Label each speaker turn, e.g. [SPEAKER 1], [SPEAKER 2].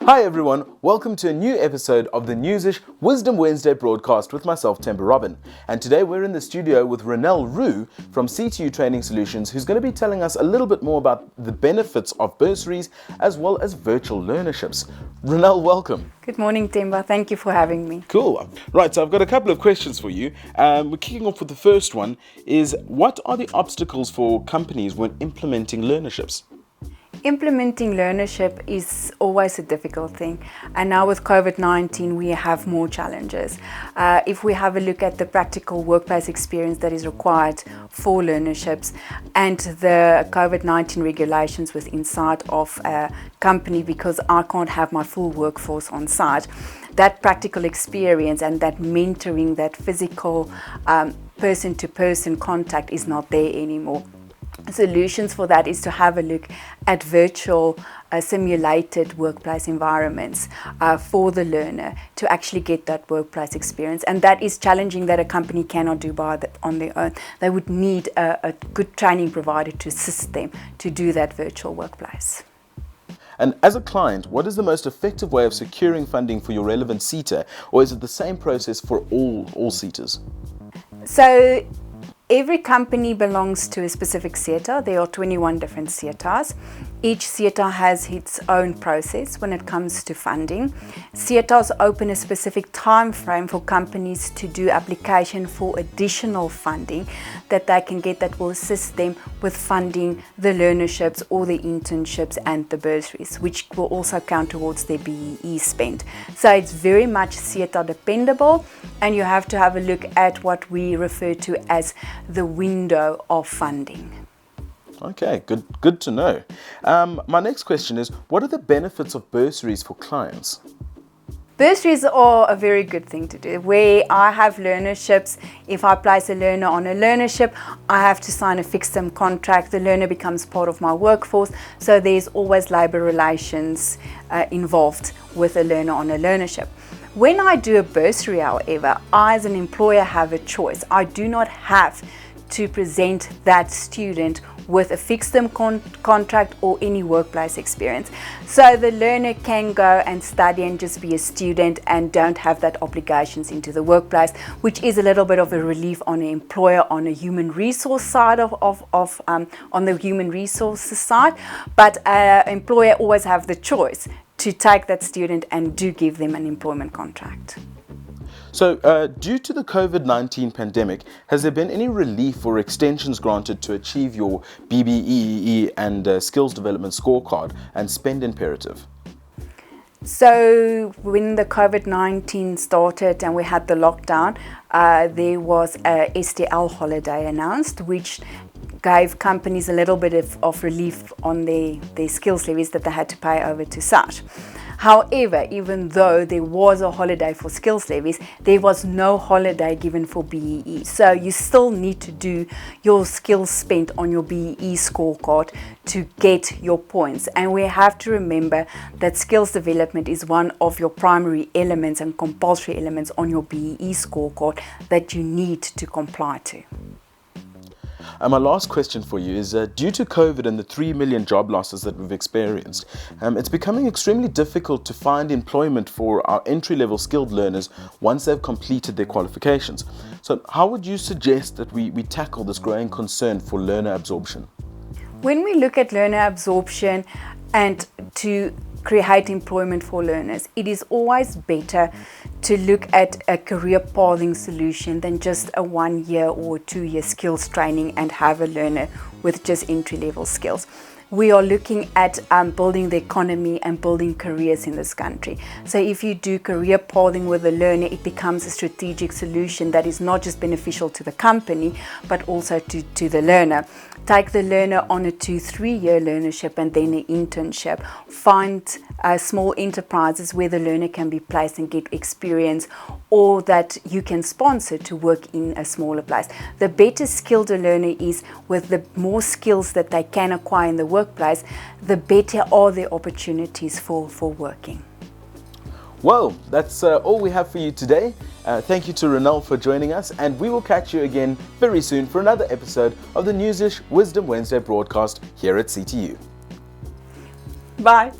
[SPEAKER 1] Hi everyone, welcome to a new episode of the Newsish Wisdom Wednesday broadcast with myself, Temba Robin. And today we're in the studio with Renelle Roux from CTU Training Solutions, who's going to be telling us a little bit more about the benefits of bursaries as well as virtual learnerships. Renelle, welcome.
[SPEAKER 2] Good morning, Temba. Thank you for having me.
[SPEAKER 1] Cool. Right, so I've got a couple of questions for you. We're kicking off with the first one is, what are the obstacles for companies when implementing learnerships?
[SPEAKER 2] Implementing learnership is always a difficult thing, and now with COVID-19 we have more challenges. If we have a look at the practical workplace experience that is required for learnerships and the COVID-19 regulations with inside of a company, because I can't have my full workforce on site, that practical experience and that mentoring, that physical person-to-person contact is not there anymore. Solutions for that is to have a look at virtual simulated workplace environments for the learner to actually get that workplace experience, and that is challenging that a company cannot do on their own. They would need a good training provider to assist them to do that virtual workplace.
[SPEAKER 1] And as a client, what is the most effective way of securing funding for your relevant CETA, or is it the same process for all CETAs?
[SPEAKER 2] So every company belongs to a specific CETA. There are 21 different CETAs. Each CETA has its own process when it comes to funding. CETAs open a specific time frame for companies to do application for additional funding that they can get that will assist them with funding the learnerships or the internships and the bursaries, which will also count towards their BEE spend. So it's very much CETA dependable, and you have to have a look at what we refer to as the window of funding.
[SPEAKER 1] Okay, good to know. My next question is, what are the benefits of bursaries for clients?
[SPEAKER 2] Bursaries are a very good thing to do. Where I have learnerships, if I place a learner on a learnership, I have to sign a fixed term contract. The learner becomes part of my workforce, so there's always labour relations involved with a learner on a learnership. When I do a bursary, however, I as an employer have a choice. I do not have to present that student with a fixed term contract or any workplace experience. So the learner can go and study and just be a student and don't have that obligations into the workplace, which is a little bit of a relief on the employer on a human resource side on the human resources side. But employer always have the choice to take that student and do give them an employment contract.
[SPEAKER 1] So, due to the COVID-19 pandemic, has there been any relief or extensions granted to achieve your BBEE and skills development scorecard and spend imperative?
[SPEAKER 2] So when the COVID-19 started and we had the lockdown, there was a STL holiday announced, which gave companies a little bit of relief on their skills levies that they had to pay over to SART. However, even though there was a holiday for skills levies, there was no holiday given for BEE. So you still need to do your skills spent on your BEE scorecard to get your points. And we have to remember that skills development is one of your primary elements and compulsory elements on your BEE scorecard that you need to comply to.
[SPEAKER 1] And my last question for you is, due to COVID and the 3 million job losses that we've experienced, it's becoming extremely difficult to find employment for our entry-level skilled learners once they've completed their qualifications. So how would you suggest that we tackle this growing concern for learner absorption?
[SPEAKER 2] When we look at learner absorption and to create employment for learners, it is always better to look at a career pathing solution than just a 1 year or 2 year skills training and have a learner with just entry-level skills. We are looking at building the economy and building careers in this country. So if you do career pathing with a learner, it becomes a strategic solution that is not just beneficial to the company, but also to the learner. Take the learner on a 2-3 year learnership and then an internship. Find small enterprises where the learner can be placed and get experience, or that you can sponsor to work in a smaller place. The better skilled a learner is, with the more skills that they can acquire in the workplace, the better are the opportunities for working.
[SPEAKER 1] Well, that's all we have for you today. Thank you to Renelle for joining us, and we will catch you again very soon for another episode of the Newsish Wisdom Wednesday broadcast here at CTU.
[SPEAKER 2] Bye.